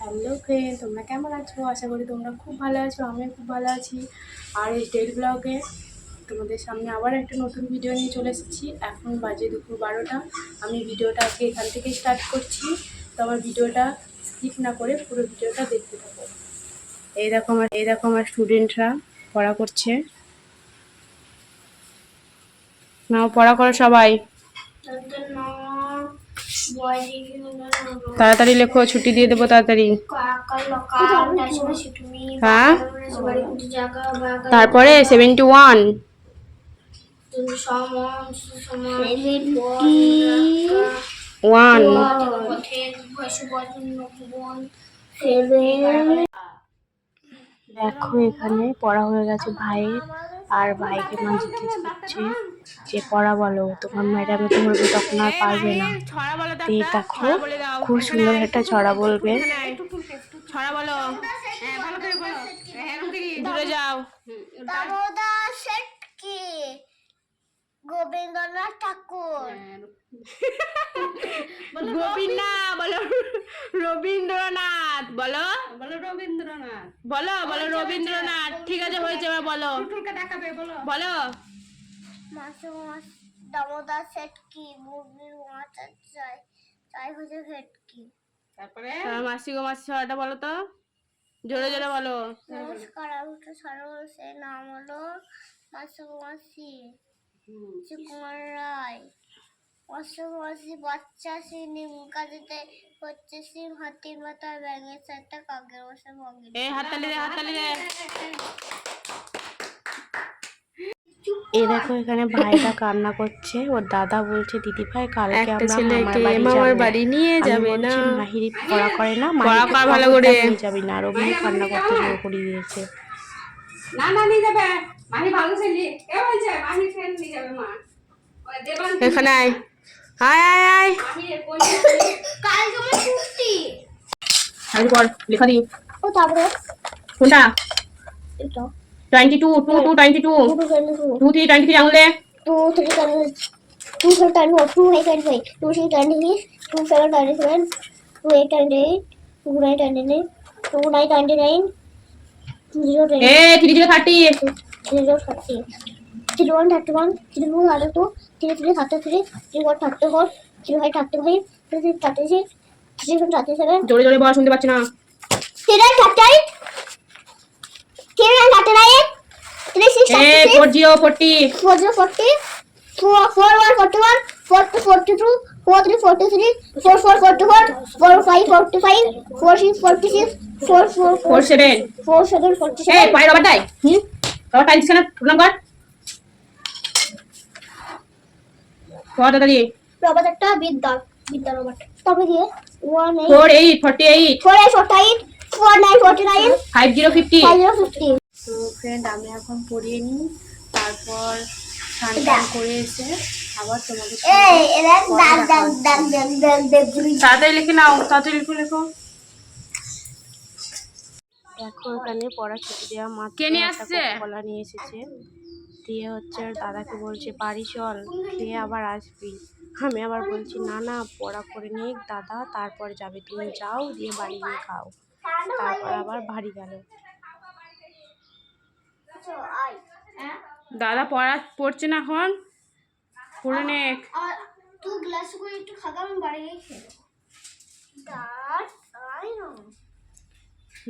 Hello friend, তোমরা কেমন আছো? আশা করি তোমরা খুব ভালো আছো। আমিও খুব ভালো আছি। আর এই ডেইলি ব্লগে তোমাদের সামনে আবার একটা নতুন ভিডিও নিয়ে চলে এসেছি। এখন বাজে দুপুর 12টা। আমি ভিডিওটা আজকে এখান থেকে স্টার্ট করছি। তো আমার ভিডিওটা স্কিপ না করে পুরো ভিডিওটা দেখতে থাকো। এই দেখো আমার স্টুডেন্টরা পড়া করছে। নাও পড়া করো সবাই, তাড়াতাড়ি লেখো, ছুটি দিয়ে দেবো তাড়াতাড়ি। হ্যাঁ, তারপরে 71 দেখো এখানে পড়া হয়ে গেছে ভাইয়ের, আর ভাইকে মা জিজ্ঞেস করছে যে পড়া বলো, তোমার ম্যাডামে তো বলবে তখন আর পারবে না। দেখো খুব সুন্দর একটা ছড়া বলবে। ছড়া বলো, দূরে যাও। গোবিন্দ্রনাথ ঠাকুর। গোবিন্দ না, বলো রবীন্দ্রনাথ। বলো বলো রবীন্দ্রনাথ। বলো বলো রবীন্দ্রনাথ। ঠিক আছে, হয়েছে, এবার বলো। বলো দামোদর শেটকি মুরগির মাথা চাই চাই হচ্ছে ভেটকি। তারপরে মাসি গো মাসি ছড়াটা বলো তো, জোরে জোরে বলো। নমস্কার, আমি তো সরল, সে নাম হলো মাসি গো মাসি কুমার রায়। মাসি বাচ্চা সে নিম কাজে হচ্ছে সিম হাতির মাথায় ব্যাঙের সাথে কাকের বসে মগির। এই হাততালি দে, হাততালি দে। এই দেখো এখানে ভাইটা কান্না করছে। ওর দাদা বলছে দিদি ভাই কালকে আমরা মামার বাড়ি নিয়ে যাবে না। মাহিরি পড়া করে না, মাহিরি ভালো করে নিয়ে যাবি না। আর অমনি কান্না করতে শুরু করে দিয়েছে। না না নিয়ে যাবে, মাহি ভালো ছেলে। কে বলছে মাহি ফ্রেন্ড নিয়ে যাবে মা? এখানে আয়, আয় আয় আয়। কাল তোমার ছুটি। আমি পড় লেখা দি। ও তারপরে কোনটা? এটা 22 2 2 22 2 3 23 আঙুলে 2 3 2 4 24 2 8 25 2 6 26 2 7 27 2 8 28 2 9 29 2 9 29 2 0 এ 3 0 30 0 30 0 1 31 0 2 32 0 3 33 0 4 34 0 5 35 0 6 36 0 7 37 জোরে জোরে বল, শুনতে পাচ্ছি না। 0 38 0 39 36 এ 40 40 40 40 4 1 41 4 2 42 4 3 43 4 4 44 4 5 45 4 6 46 4 4 47 4 7 47 এ পাই রবার দাই। রবার টাইম দিছ না, প্রণাম কর। কত দাদি? রবার একটা বিদ্যা রবার। তারপরে দিয়ে 1 8 48 48 4 8 48 4 9 49 50 50 50 50। তো ফ্রেন্ড আমি এখন পড়িয়ে নিই, তারপর স্নান টান করে এসে আবার তোমাদের তাড়াতাড়ি লিখে নাও, তাড়াতাড়ি লিখে লেখো। দেখো এখানে পড়া ছুটি দেওয়া মাত্র একটা কলা নিয়ে এসেছে, দিয়ে হচ্ছে দাদাকে বলছে বাড়ি চল, খেয়ে আবার আসবি। আমি আবার বলছি না না, পড়া করে নিয়ে দাদা তারপর যাবে, তুমি যাও দিয়ে বাড়ি গিয়ে খাও। তারপর আবার বাড়ি গেল। দাদা পড়ছে না এখন, পড়ে নে। তুই গ্লাস করে একটু খাগা, আমি বাড়ি গিয়ে খেয়ে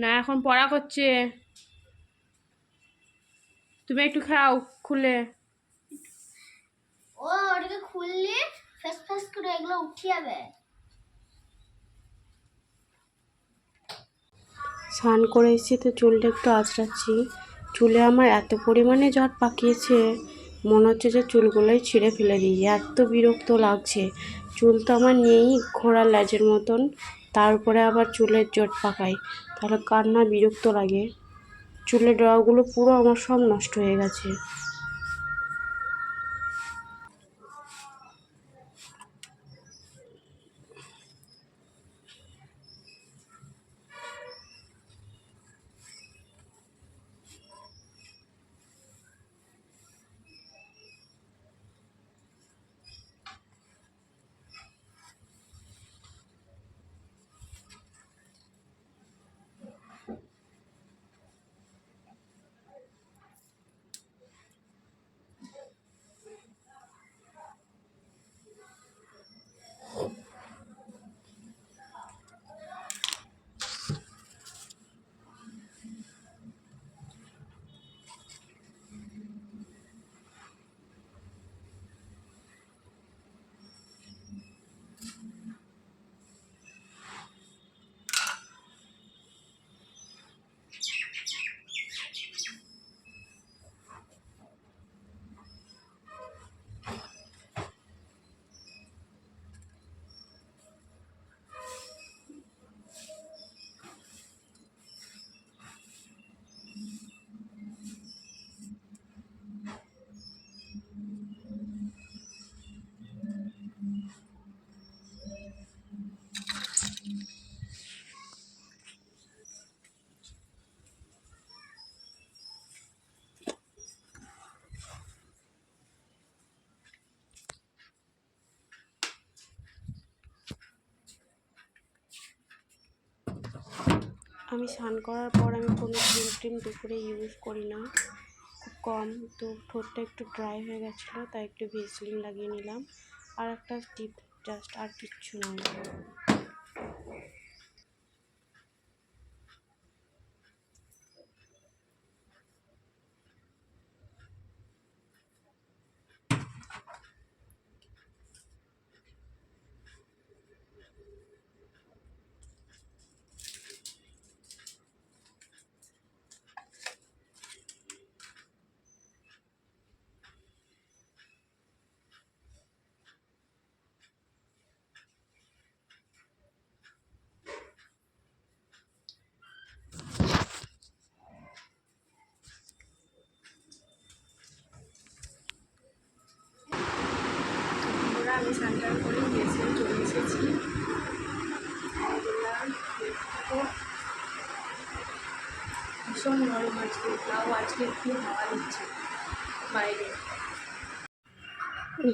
না এখন পড়া করছে, তুমি একটু খাও খুলে। ও ওটাকে খুললে ফেস ফেস করে এগুলো উঠে যাবে। স্নান করে এসেছি তো চুলটা একটু আঁচড়াচ্ছি। চুলে আমার এত পরিমাণে জট পাকিয়েছে, মনে হচ্ছে যে চুলগুলোই ছিঁড়ে ফেলে দিই, এত বিরক্ত লাগছে। চুল তো আমার নেই ঘোড়ার লেজের মতন, তার উপরে আবার চুলের জট পাকাই, তাহলে কার না বিরক্ত লাগে। চুলের ডগাগুলো পুরো আমার সব নষ্ট হয়ে গেছে। আমি স্নান করার পর আমি কোনো ক্রিম দুপুরে ইউজ করি না, খুব কম। তো ঠোঁটটা একটু ড্রাই হয়ে গেছিলো, তাই একটু ভেসলিন লাগিয়ে নিলাম আর একটা টিপ, জাস্ট, আর কিচ্ছু নয়। আমি স্নান করে গেছে চলে এসেছি। ভীষণ গরম আজকে, তাও আজকে একটু হাওয়া দিচ্ছে বাইরে।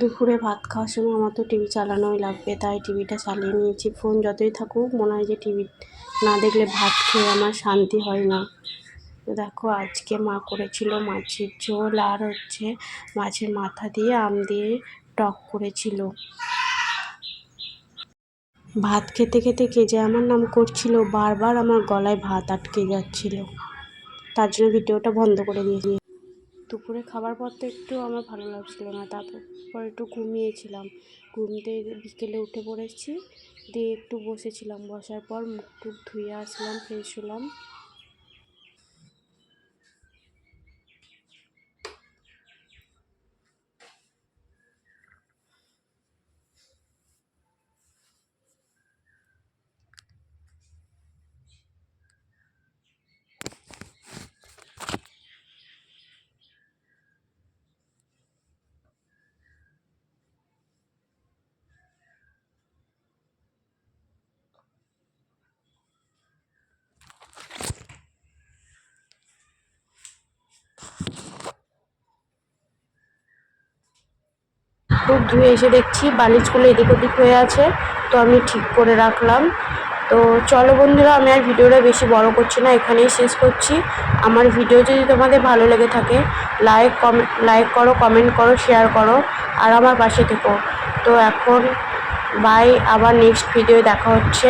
দুপুরে ভাত খাওয়ার সময় আমার তো টিভি চালানোই লাগবে, তাই টিভিটা চালিয়ে নিয়েছি। ফোন যতই থাকুক মনে হয় যে টিভি না দেখলে ভাত খেয়ে আমার শান্তি হয় না। তো দেখো আজকে মা করেছিল মাছের ঝোল আর মাছের মাথা দিয়ে আম দিয়ে টক করেছিল। ভাত খেতে খেতে কে যে আমার নাম করছিল, বারবার আমার গলায় ভাত আটকে যাচ্ছিল, তার জন্য ভিডিওটা বন্ধ করে দিয়েছি। দুপুরে খাবার পর তো একটু আমার ভালো লাগছিল না, তারপর একটু ঘুমিয়েছিলাম। ঘুমতে বিকেলে উঠে পড়েছি, দিয়ে একটু বসেছিলাম, বসার পর মুখ টুক ধুয়ে আসলাম, ফ্রেশ হলাম। মুখ ধুয়ে এসে দেখছি বালিশগুলো এদিক ওদিক হয়ে আছে, তো আমি ঠিক করে রাখলাম। তো চলো বন্ধুরা, আমি আর ভিডিওটা বেশি বড় করছি না, এখানেই শেষ করছি। আমার ভিডিও যদি তোমাদের ভালো লেগে থাকে লাইক করো, কমেন্ট করো, শেয়ার করো আর আমার পাশে থেকো। তো এখন বাই, আবার নেক্সট ভিডিও দেখা হচ্ছে।